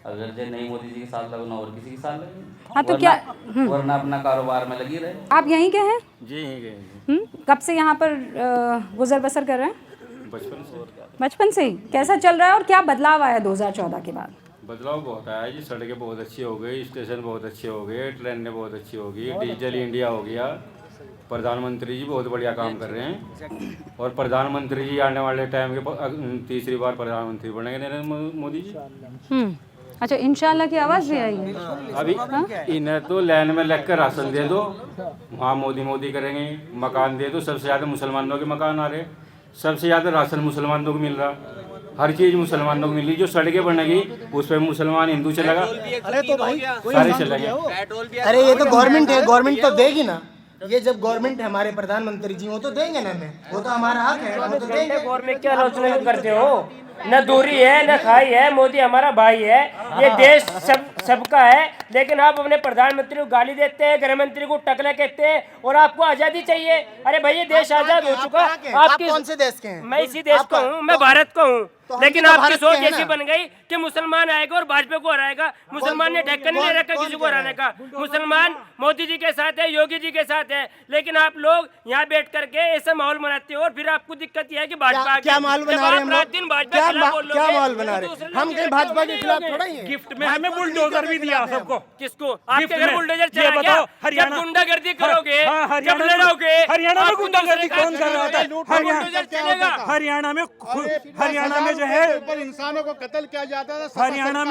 अगर जो नहीं मोदी जी के साथ लगना और किसी के साथ लगेंगे। हाँ, तो क्या वरना अपना कारोबार में लगी रहे। आप यहीं के हैं? जी यहीं के। कब से यहाँ पर गुजर बसर कर रहे हैं? बचपन से ही। कैसा चल रहा है और क्या बदलाव आया 2014 के बाद? बदलाव बहुत आया जी। सड़कें बहुत अच्छी हो गई, स्टेशन बहुत अच्छे हो गए, ट्रेनें बहुत अच्छी हो गई, डिजिटल इंडिया हो गया। प्रधानमंत्री जी बहुत बढ़िया काम कर रहे हैं और प्रधानमंत्री जी आने वाले टाइम के तीसरी बार प्रधानमंत्री बनेंगे नरेंद्र मोदी जी। अच्छा, इंशाल्लाह की आवाज़ भी आई है अभी। इन्हें तो लाइन में लगकर राशन दे दो, वहाँ मोदी करेंगे। मकान दे दो, सबसे ज़्यादा मुसलमानों के मकान आ रहे, सबसे ज़्यादा राशन मुसलमानों को मिल रहा, हर चीज़ मुसलमानों को मिल रही। जो सड़कें बनेगी उस पर मुसलमान हिंदू चलेगा। अरे तो भाई सारे चलेंगे। अरे ये तो गवर्नमेंट है, गवर्नमेंट तो देगी ना। ये जब गवर्नमेंट है, हमारे प्रधानमंत्री जी, वो तो देंगे ना। हमें वो तो हमारा हक है, वो तो देंगे। गवर्नमेंट की आलोचना करते हो? न दूरी है न खाई है, मोदी हमारा भाई है। ये देश सबका है, लेकिन आप अपने प्रधानमंत्री को गाली देते हैं, गृह मंत्री को टकला कहते हैं और आपको आजादी चाहिए। अरे भाई, ये देश आजाद हो चुका। आप कौन से देश के हैं? मैं इसी देश का हूँ, मैं भारत का हूँ। लेकिन आपकी सोच ऐसी बन गई कि मुसलमान आएगा और भाजपा को हराएगा। मुसलमान ने ढक्कन नहीं रखा किसी को हराने का। मुसलमान मोदी जी के साथ है, योगी जी के साथ है, लेकिन आप लोग यहाँ बैठ करके ऐसा माहौल बनाते हो और फिर आपको दिक्कत यह है कि भाजपा क्या माहौल बना रहे हैं? क्या माहौल बना रहे? हम कहीं भाजपा के खिलाफ थोड़ा ही हैं। गिफ्ट में हमें बुलडोजर भी दिया सबको। किसको? आपके घर बुलडोजर चला गया? जब गुंडागर्दी करोगे, जब लड़ोगे, हरियाणा में गुंडागर्दी कौन कर रहा था? हरियाणा में जो है इंसानों को कत्ल किया जाता था। हरियाणा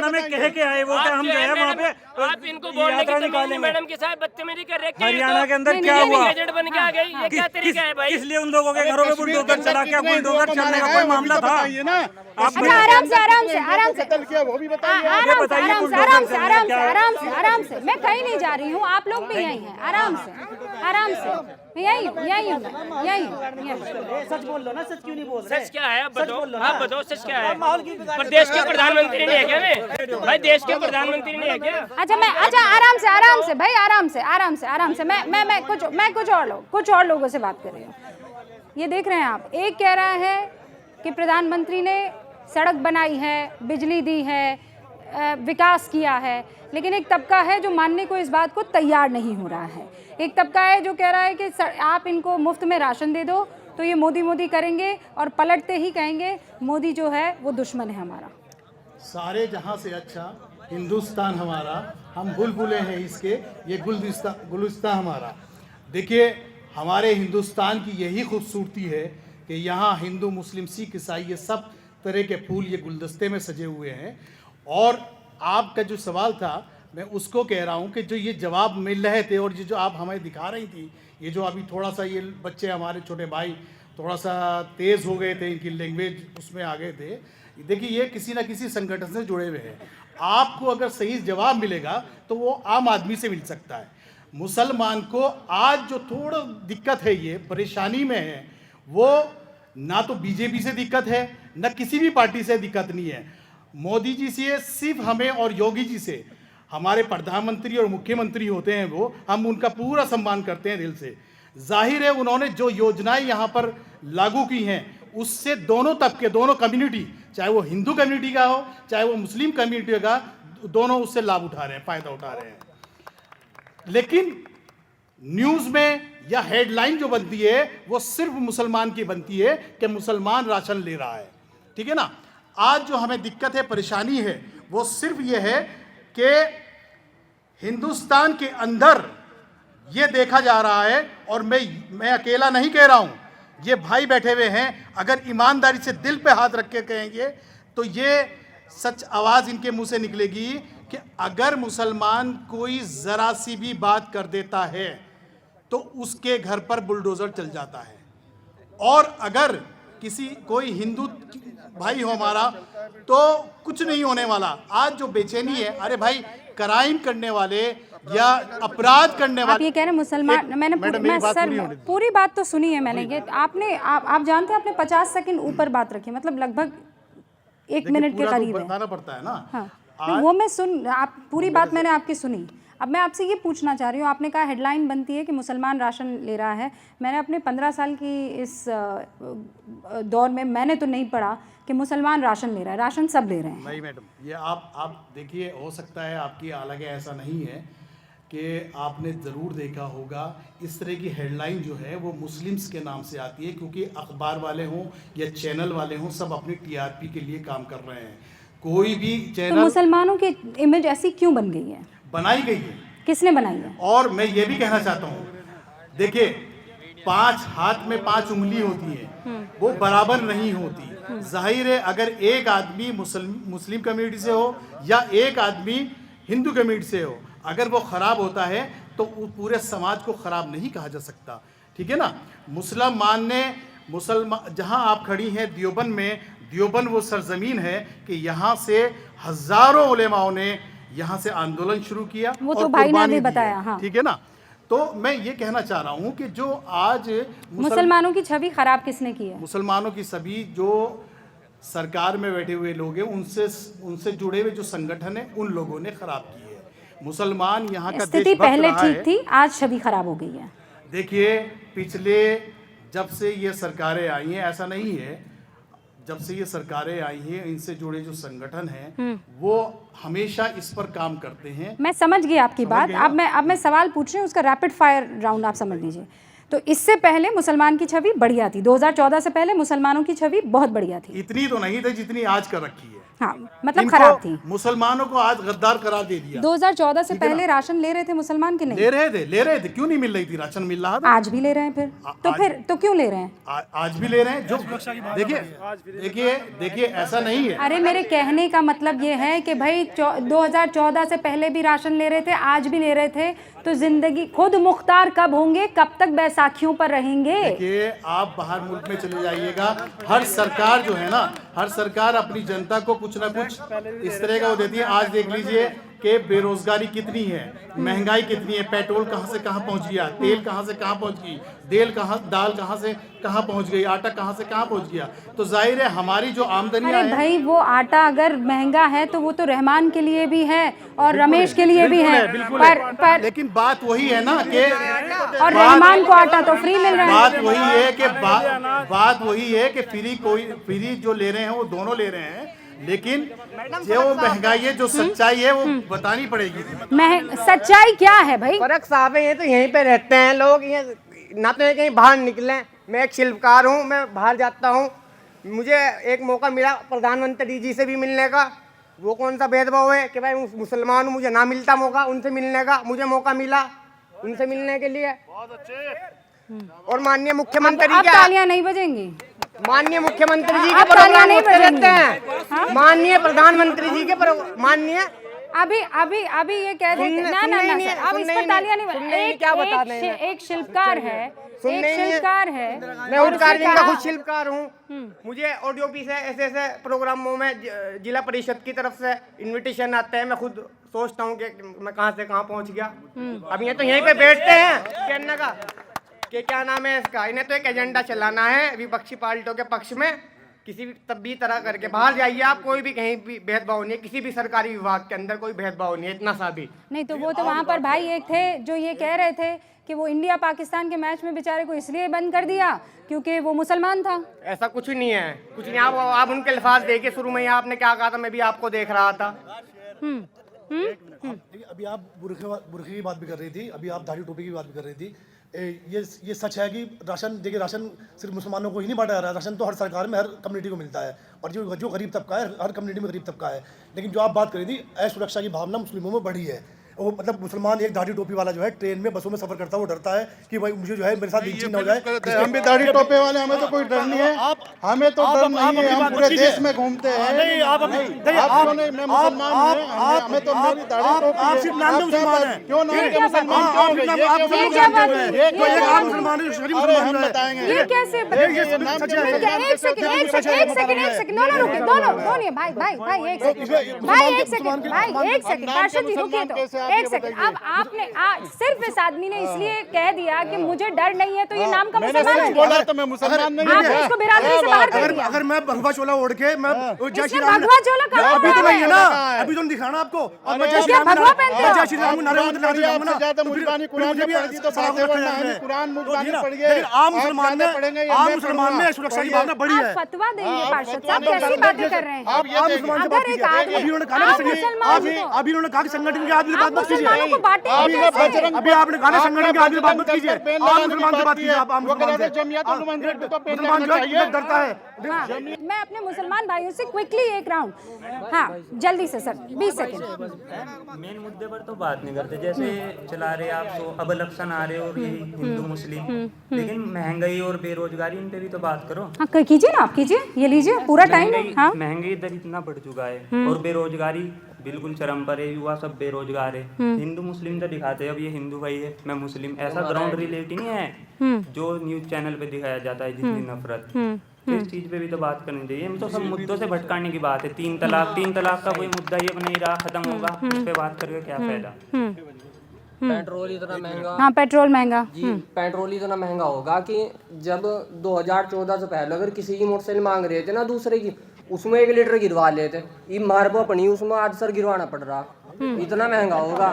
में कह के आए वो, हम जो है वहाँ पे आप इनको बोलने की तमीज मैडम के साथ बदतमीजी कर रहे हैं। हरियाणा के अंदर क्या हुआ? एजेंट बन के आ गई, ये क्या तरीका है भाई? इसलिए उन लोगों के घरों में बुलडोजर चला के बुलडोजर चलने का कोई मामला था? अच्छा, आराम से। मैं कहीं नहीं जा रही हूँ, आप लोग भी यहीं हैं। आराम से। यही सच बोल लो ना। सच क्यों नहीं बोल रहे? सच क्या है? आप बताओ सच क्या है? पर देश के प्रधानमंत्री नहीं है क्या? मैं भाई देश के प्रधानमंत्री नहीं है क्या? अच्छा, आराम से भाई, आराम से। मैं कुछ और लोगों से बात कर रही हूँ। ये देख रहे हैं आप, एक कह रहा है कि प्रधानमंत्री ने सड़क बनाई है, बिजली दी है, विकास किया है, लेकिन एक तबका है जो मानने को इस बात को तैयार नहीं हो रहा है। एक तबका है जो कह रहा है कि आप इनको मुफ्त में राशन दे दो तो ये मोदी करेंगे और पलटते ही कहेंगे मोदी जो है वो दुश्मन है हमारा। सारे जहां से अच्छा हिंदुस्तान हमारा, हम बुलबुलें हैं इसके, ये गुलिस्तान हमारा। देखिए, हमारे हिंदुस्तान की यही खूबसूरती है कि यहाँ हिंदू, मुस्लिम, सिख, ईसाई ये सब तरह के फूल ये गुलदस्ते में सजे हुए हैं। और आपका जो सवाल था मैं उसको कह रहा हूँ कि जो ये जवाब मिल रहे थे और ये जो आप हमें दिखा रही थी, ये जो अभी थोड़ा सा ये बच्चे हमारे छोटे भाई थोड़ा सा तेज़ हो गए थे, इनकी लैंग्वेज उसमें आ गए थे, देखिए ये किसी ना किसी संगठन से जुड़े हुए हैं। आपको अगर सही जवाब मिलेगा तो वो आम आदमी से मिल सकता है। मुसलमान को आज जो थोड़ा दिक्कत है, ये परेशानी में है, वो ना तो बीजेपी से दिक्कत है ना किसी भी पार्टी से दिक्कत नहीं है। मोदी जी से सिर्फ हमें और योगी जी से, हमारे प्रधानमंत्री और मुख्यमंत्री होते हैं वो, हम उनका पूरा सम्मान करते हैं दिल से। जाहिर है उन्होंने जो योजनाएं यहाँ पर लागू की हैं उससे दोनों तबके, दोनों कम्युनिटी, चाहे वो हिंदू कम्युनिटी का हो चाहे वो मुस्लिम कम्युनिटी का, दोनों उससे लाभ उठा रहे हैं, फ़ायदा उठा रहे हैं। लेकिन न्यूज़ में या हेडलाइन जो बनती है वो सिर्फ मुसलमान की बनती है कि मुसलमान राशन ले रहा है, ठीक है ना। आज जो हमें दिक्कत है, परेशानी है, वो सिर्फ ये है कि हिंदुस्तान के अंदर ये देखा जा रहा है, और मैं अकेला नहीं कह रहा हूँ, ये भाई बैठे हुए हैं, अगर ईमानदारी से दिल पे हाथ रख के कहेंगे तो ये सच आवाज़ इनके मुंह से निकलेगी कि अगर मुसलमान कोई ज़रा सी भी बात कर देता है तो उसके घर पर बुलडोज़र चल जाता है। और अगर कोई हिंदू भाई हो हमारा तो कुछ नहीं होने वाला। आज जो बेचैनी है, अरे भाई क्राइम करने वाले या अपराध करने वाले, आप ये कह रहे हैं मुसलमान, मैंने पूरी बात तो सुनी है मैंने, कि आप जानते हैं आपने 50 सेकंड ऊपर बात रखी, मतलब लगभग 1 मिनट के करीब है, बताना पड़ता है ना। हाँ, वो मैं आप पूरी बात मैंने आपकी सुनी। अब मैं आपसे ये पूछना चाह रही हूँ, आपने कहा हेडलाइन बनती है कि मुसलमान राशन ले रहा है। मैंने अपने 15 साल की इस दौर में मैंने तो नहीं पढ़ा कि मुसलमान राशन ले रहा है। राशन सब ले रहे हैं। नहीं मैडम, ये आप देखिए, हो सकता है आपकी हालांकि ऐसा नहीं है कि आपने ज़रूर देखा होगा, इस तरह की हेडलाइन जो है वो मुस्लिम्स के नाम से आती है, क्योंकि अखबार वाले हों या चैनल वाले हों, सब अपनी टीआरपी के लिए काम कर रहे हैं। कोई भी चैनल, तो मुसलमानों की इमेज ऐसी क्यों बन गई है? बनाई गई है। किसने बनाई है? और मैं ये भी कहना चाहता हूँ, देखिए 5 हाथ में 5 उंगली होती है, वो बराबर नहीं होती। जाहिर है अगर एक आदमी मुस्लिम कम्युनिटी से हो या एक आदमी हिंदू कम्युनिटी से हो, अगर वो ख़राब होता है तो पूरे समाज को ख़राब नहीं कहा जा सकता, ठीक है ना। मुसलमान जहाँ आप खड़ी हैं देवबंद में, देवबंद वो सरजमीन है कि यहाँ से हज़ारों उलेमाओं ने यहाँ से आंदोलन शुरू किया, वो तो भाई ने भी बताया, हाँ, ठीक है ना। तो मैं ये कहना चाह रहा हूँ कि जो आज मुसलमानों की छवि खराब किसने की है? मुसलमानों की सभी जो सरकार में बैठे हुए लोग हैं, उनसे जुड़े हुए जो संगठन है, उन लोगों ने खराब की है। मुसलमान यहाँ का स्थिति पहले ठीक थी, आज छवि खराब हो गई है। देखिए पिछले जब से ये सरकारें आई हैं, ऐसा नहीं है, जब से ये सरकारें आई हैं, इनसे जुड़े जो संगठन हैं वो हमेशा इस पर काम करते हैं। मैं समझ गई आपकी बात। अब मैं सवाल पूछ रही हूँ, उसका रैपिड फायर राउंड आप समझ लीजिए। तो इससे पहले मुसलमान की छवि बढ़िया थी, 2014 से पहले मुसलमानों की छवि बहुत बढ़िया थी। इतनी तो नहीं थी जितनी आज कर रखी है। हाँ, मतलब खराब थी। मुसलमानों को आज गद्दार करार दे दिया। 2014 से पहले राशन ले रहे थे मुसलमान के नहीं? ले रहे थे। क्यों नहीं मिल रही थी? राशन मिल रहा था। आज भी ले रहे हैं फिर तो क्यों ले रहे हैं? आज भी ले रहे हैं। जो देखिए ऐसा नहीं है। अरे मेरे कहने का मतलब ये है कि भाई 2014 से पहले भी राशन ले रहे थे, आज भी ले रहे थे, तो जिंदगी खुद मुख्तार कब होंगे? कब तक बैसाखियों पर रहेंगे? देखिए आप बाहर मुल्क में चले जाइएगा, हर सरकार जो है ना, हर सरकार अपनी जनता को कुछ ना कुछ इस तरह का वो देती है। आज देख लीजिए कि बेरोजगारी कितनी है, महंगाई कितनी है, पेट्रोल कहाँ से कहाँ पहुँच गया, तेल कहाँ से कहाँ पहुँच गई, दाल कहाँ से कहाँ पहुँच गई, आटा कहाँ से कहाँ पहुँच गया। तो जाहिर है हमारी जो आमदनी है, भाई वो आटा अगर महंगा है तो वो तो रहमान के लिए भी है और रमेश के लिए भी है, पर लेकिन बात वही है ना कि और रहमान को आटा तो फ्री मिल रहा है। बात वही है कि फ्री जो ले रहे हैं वो दोनों ले रहे हैं, लेकिन जो महंगाई है, जो सच्चाई है वो बतानी पड़ेगी। सच्चाई क्या है भाई? फर्क साहब है, ये तो यहीं पे रहते हैं लोग, ये ना तो कहीं बाहर निकले। मैं एक शिल्पकार हूँ, मैं बाहर जाता हूँ, मुझे एक मौका मिला प्रधानमंत्री जी से भी मिलने का। वो कौन सा भेदभाव है कि भाई मुसलमान हूँ, मुझे ना मिलता मौका उनसे मिलने का? मुझे मौका मिला उनसे मिलने के लिए। और माननीय मुख्यमंत्री अब तालियां नहीं बजेंगी? माननीय मुख्यमंत्री जी के आप तालियां प्रोग्राम नहीं होते रहते बजाएंगे। हैं, माननीय प्रधानमंत्री जी के माननीय अभी अभी अभी ये कह रहे थे ना ना ना सर, अब इस पर तालियां नहीं क्या बता रहे हैं? एक शिल्पकार है, एक शिल्पकार है, मैं और ओंकार उसने जी का कहा- खुद शिल्पकार हूँ। मुझे ऑडियो पी से ऐसे ऐसे प्रोग्रामों में जिला परिषद की तरफ से इनविटेशन आते हैं, मैं खुद सोचता हूँ कि मैं कहाँ से कहाँ पहुँच गया। अब ये तो यहीं पे बैठते हैं कहने का कि क्या नाम है इसका, इन्हें तो एक एजेंडा चलाना है विपक्षी पार्टियों के पक्ष में। किसी भी तब भी तरह करके बाहर जाइए आप, कोई भी कहीं भी भेदभाव नहीं है, किसी भी सरकारी विभाग के अंदर कोई भेदभाव नहीं है, इतना सा भी नहीं। तो वो तो वहाँ पर भाई एक थे जो ये कह रहे थे कि वो इंडिया पाकिस्तान के मैच में बेचारे को इसलिए बंद कर दिया क्योंकि वो मुसलमान था। ऐसा कुछ नहीं है, कुछ नहीं। आप उनके अल्फाज देखिए, शुरू में आपने क्या कहा था, मैं भी आपको देख रहा था। अभी आप बुरखे की बात भी कर रही थी, अभी आप दाढ़ी टोपी की बात भी कर रही थी। ये सच है कि राशन, देखिए राशन सिर्फ मुसलमानों को ही नहीं बांटा जा रहा है, राशन तो हर सरकार में हर कम्युनिटी को मिलता है, और जो गरीब तबका है हर कम्युनिटी में गरीब तबका है। लेकिन जो आप बात करी थी, असुरक्षा की भावना मुस्लिमों में बढ़ी है। वो मतलब मुसलमान एक दाढ़ी टोपी वाला जो है ट्रेन में बसों में सफर करता है, वो डरता है कि भाई मुझे जो है मेरे साथ लिंचिंग ना हो जाए। हम भी दाढ़ी टोपे वाले, हमें तो कोई डर नहीं है, हमें तो डर नहीं है, हम पूरे देश में घूमते हैं। नहीं आप क्यों नहीं, मैं मुसलमान हूं, हमें तो मेरी दाढ़ी टोपी है। आप सिर्फ नाम में मुसलमान हैं, क्यों नाम के मुसलमान, ये क्या बात है? ये आम मुसलमान है, शरीफ मुसलमान है। बताएंगे ये कैसे? एक सेकंड, दोनों भाई एक सेकंड पार्षद जी रुकिए तो एक सेकंड। अब आपने सिर्फ इस आदमी ने इसलिए कह दिया कि मुझे डर नहीं है तो ये नाम का मुसलमान हो बोला गया। तो मैं मुसलमान नहीं आपने इसको बिरादरी से बाहर कर दिया। अगर मैं भगवा चोला ओढ़ के मैं जय श्री इसने राम, भगवा चोला कहाँ अभी तो ओढ़ा नहीं है है? ना, अभी तो नहीं दिखाना आपको। और मैं तो क्या भगवा पहनते हो? जय श्री राम नारे आपसे ज्यादा मुल्तानी कुरान में पढ़ दी तो बात है, वरना हमें कुरान मुल्तानी पढ़ गए। लेकिन आम मुसलमान में सुरक्षा की भावना बड़ी है। आप फतवा देंगे पार्षद साहब, कैसी बातें कर रहे हैं? आप आम मुसलमान से बात अगर एक कीजिए। आदमी अभी उन्होंने कहा अभी उन्होंने कहा कि संगठन के आदमी बात मत कीजिए। मुसलमानों को बांटे कैसे? अभी आपने कहा संगठन के आदमी बात मत कीजिए, आम मुसलमान से बात कीजिए। आप आम मुसलमान से, मुसलमान जो डरता है। हाँ, मैं अपने मुसलमान भाइयों से क्विकली एक राउंड, हाँ जल्दी से सर 20 सेकंड। मेन मुद्दे पर तो बात नहीं करते, जैसे चला रहे आप तो अब इलेक्शन आ रहे और यही हिंदू मुस्लिम, लेकिन महंगाई और बेरोजगारी इन पे भी तो बात करो। हाँ कीजिए ना, आप कीजिए, ये लीजिए पूरा टाइम है। हाँ महंगाई इधर इतना बढ़ चुका है और बेरोजगारी बिल्कुल चरम पर है, युवा सब बेरोजगार है। हिंदू मुस्लिम तो दिखाते हैं, अब ये हिंदू भाई है मैं मुस्लिम, ऐसा ग्राउंड रिलेटिव नहीं है जो न्यूज चैनल पे दिखाया जाता है जितनी नफरत। तो इस चीज पे भी तो बात करनी चाहिए। हम तो सब मुद्दों से भटकाने की बात है। तीन तलाक का कोई मुद्दा ही अब नहीं रहा, खत्म होगा, उस पे बात करके क्या फायदा। पेट्रोल इतना महंगा, हाँ पेट्रोल महंगा जी पेट्रोल इतना महंगा होगा कि जब 2014 से पहले अगर किसी की मोटरसाइकिल मांग रहे थे ना दूसरे की, उसमें 1 लीटर गिरवा लेते, ये मारबो अपनी उसमें आज सर गिरवाना पड़ रहा। इतना महंगा होगा,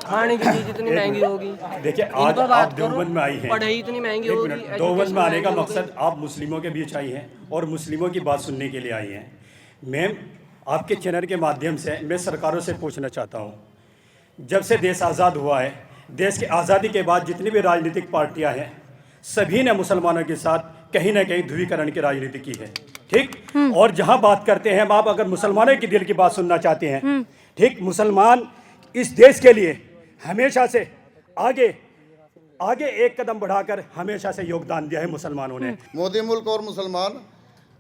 खाने की चीज इतनी महंगी होगी। देखिए आज आप देवबंद में आई हैं, पढ़ाई इतनी महंगी होगी। देवबंद में आने का मकसद आप मुस्लिमों के बीच आई हैं और मुस्लिमों की बात सुनने के लिए आई हैं। मैम आपके चैनल के माध्यम से मैं सरकारों से पूछना चाहता हूँ, जब से देश आज़ाद हुआ है, देश की आज़ादी के बाद जितनी भी राजनीतिक पार्टियाँ हैं सभी ने मुसलमानों के साथ कहीं ना कहीं ध्रुवीकरण की राजनीति की है, ठीक। और जहाँ बात करते हैं आप, अगर मुसलमानों की दिल की बात सुनना चाहते हैं, ठीक, मुसलमान इस देश के लिए हमेशा से आगे एक कदम बढ़ाकर हमेशा से योगदान दिया है मुसलमानों ने। मोदी मुल्क और मुसलमान,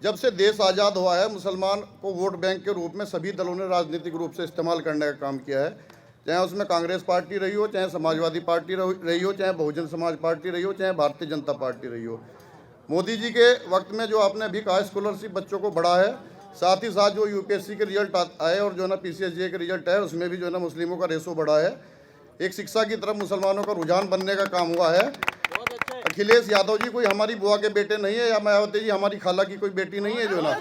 जब से देश आज़ाद हुआ है मुसलमान को वोट बैंक के रूप में सभी दलों ने राजनीतिक रूप से इस्तेमाल करने का काम किया है, चाहे उसमें कांग्रेस पार्टी रही हो, चाहे समाजवादी पार्टी रही हो, चाहे बहुजन समाज पार्टी रही हो, चाहे भारतीय जनता पार्टी रही हो। मोदी जी के वक्त में जो आपने अभी कहा स्कॉलरशिप बच्चों को बढ़ा है, साथ ही साथ जो यूपीएससी के रिजल्ट आए और जो है ना पीसीएसजे के रिजल्ट है उसमें भी जो है ना मुस्लिमों का रेशो बढ़ा है। एक शिक्षा की तरफ मुसलमानों का रुझान बनने का काम हुआ है। अखिलेश यादव जी कोई हमारी बुआ के बेटे नहीं है, या मायावती जी हमारी खाला की कोई बेटी नहीं है। जो ना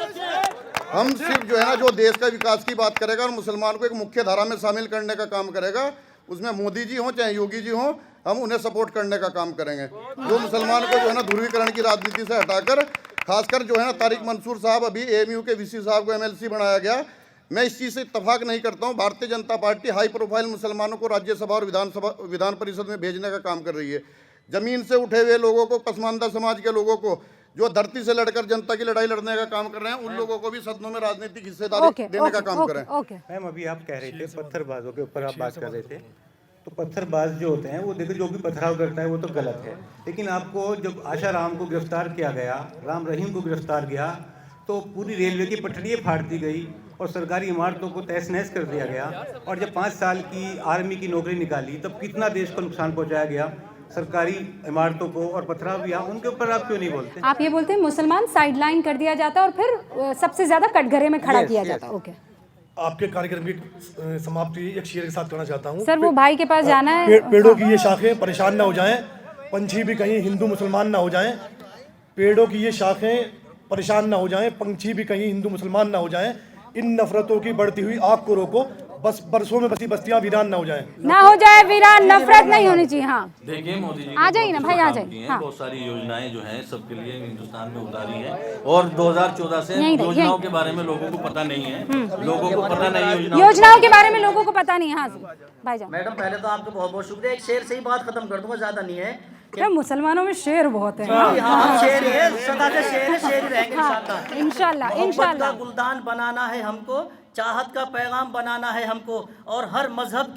हम सिर्फ जो है ना जो देश का विकास की बात करेगा और मुसलमान को एक मुख्य धारा में शामिल करने का काम करेगा, उसमें मोदी जी हों चाहे योगी जी हों, हम उन्हें सपोर्ट करने का काम करेंगे। जो मुसलमान को जो है ना ध्रुवीकरण की राजनीति से हटाकर, खासकर जो है ना तारिक मंसूर साहब, अभी एएमयू के वीसी साहब को एमएलसी बनाया गया, मैं इस चीज़ से इत्तेफाक नहीं करता हूँ। Bharatiya Janata party high profile मुसलमानों को राज्यसभा और विधान परिषद में भेजने का काम कर रही है। जमीन से उठे हुए लोगों को, पसमानदा समाज के लोगों को, जो धरती से लड़कर जनता की लड़ाई लड़ने का काम कर रहे हैं, उन लोगों को भी सदनों में राजनीतिक हिस्सेदारी देने का काम करें। मैम अभी आप कह रहे थे पत्थरबाजों के ऊपर आप बात कर रहे थे, तो पत्थरबाज जो होते हैं वो देखो जो भी पथराव करता है वो तो गलत है, लेकिन आपको जब आशा राम को गिरफ्तार किया गया, राम रहीम को गिरफ्तार किया, तो पूरी रेलवे की पटरियाँ फाड़ दी गई और सरकारी इमारतों को तहस नहस कर दिया गया। और जब 5 साल की आर्मी की नौकरी निकाली तब कितना देश को नुकसान पहुंचाया गया, सरकारी इमारतों को और पथराव भी, उनके ऊपर आप क्यों नहीं बोलते? आप ये बोलते हैं मुसलमान साइडलाइन कर दिया जाता है और फिर सबसे ज्यादा कटघरे में खड़ा किया जाता है। ओके, आपके कार्यक्रम की समाप्ति एक शेर के साथ करना चाहता हूँ। सर वो भाई के पास जाना है। पेड़ों की ये शाखें परेशान ना हो जाएं, पंछी भी कहीं हिंदू मुसलमान ना हो जाएं। पेड़ों की ये शाखें परेशान ना हो जाएं, पंछी भी कहीं हिंदू मुसलमान ना हो जाएं। इन नफरतों की बढ़ती हुई आग को रोको, बस बरसों में बसी बस्तियां वीरान ना हो जाएं। ना हो जाए वीरान, नफरत नहीं होनी चाहिए। हाँ देखिए मोदी जी आ जाइए ना भाई, आ जाइए। हाँ। बहुत सारी योजनाएं जो हैं सबके लिए हिंदुस्तान में उतारी है और 2014 से योजनाओं के बारे में लोगों को पता नहीं है, लोगों को पता नहीं योजनाओं के बारे में लोगों को पता नहीं है। हाँ भाईजान। मैडम पहले तो आपका बहुत बहुत शुक्रिया। एक शेर से ही बात खत्म कर दूंगा, ज्यादा नहीं है। क्या मुसलमानों में शेर बहुत है? हाँ, शेर है, सदा के शेर है, शेर ही रहेंगे इंशाल्लाह। इंशाल्लाह गुलदान बनाना है हमको, चाहत का पैगाम बनाना है हमको, और हर मजहब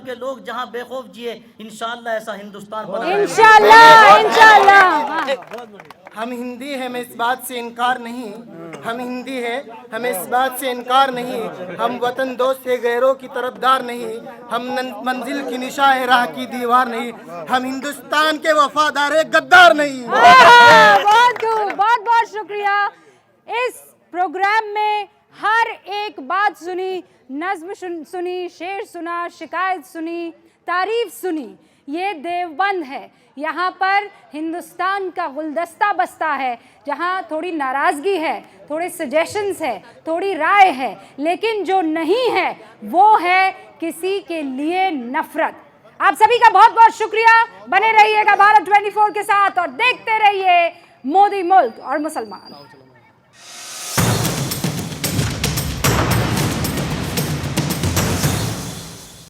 के लोग जहाँ बेखौफ जिए, इंशाल्लाह ऐसा हिंदुस्तान बनाना है। इंशाल्लाह इंशाल्लाह। हम हिंदी हैं, मैं इस बात से इनकार नहीं। हम हिंदी हैं, हमें इस बात से इनकार नहीं। हम वतन दोस्त से गैरों की तरफदार नहीं। हम मंजिल की निशान राह की दीवार नहीं। हम हिंदुस्तान के वफादार है, गद्दार नहीं। बहुत बहुत शुक्रिया। इस प्रोग्राम में हर एक बात सुनी, नज्म सुनी, शेर सुना, शिकायत सुनी, तारीफ सुनी। ये देवबंद है, यहाँ पर हिंदुस्तान का गुलदस्ता बसता है, जहाँ थोड़ी नाराज़गी है, थोड़े सजेशंस है, थोड़ी राय है, लेकिन जो नहीं है वो है किसी के लिए नफरत। आप सभी का बहुत बहुत शुक्रिया। बने रहिएगा भारत 24 के साथ और देखते रहिए मोदी मुल्क और मुसलमान।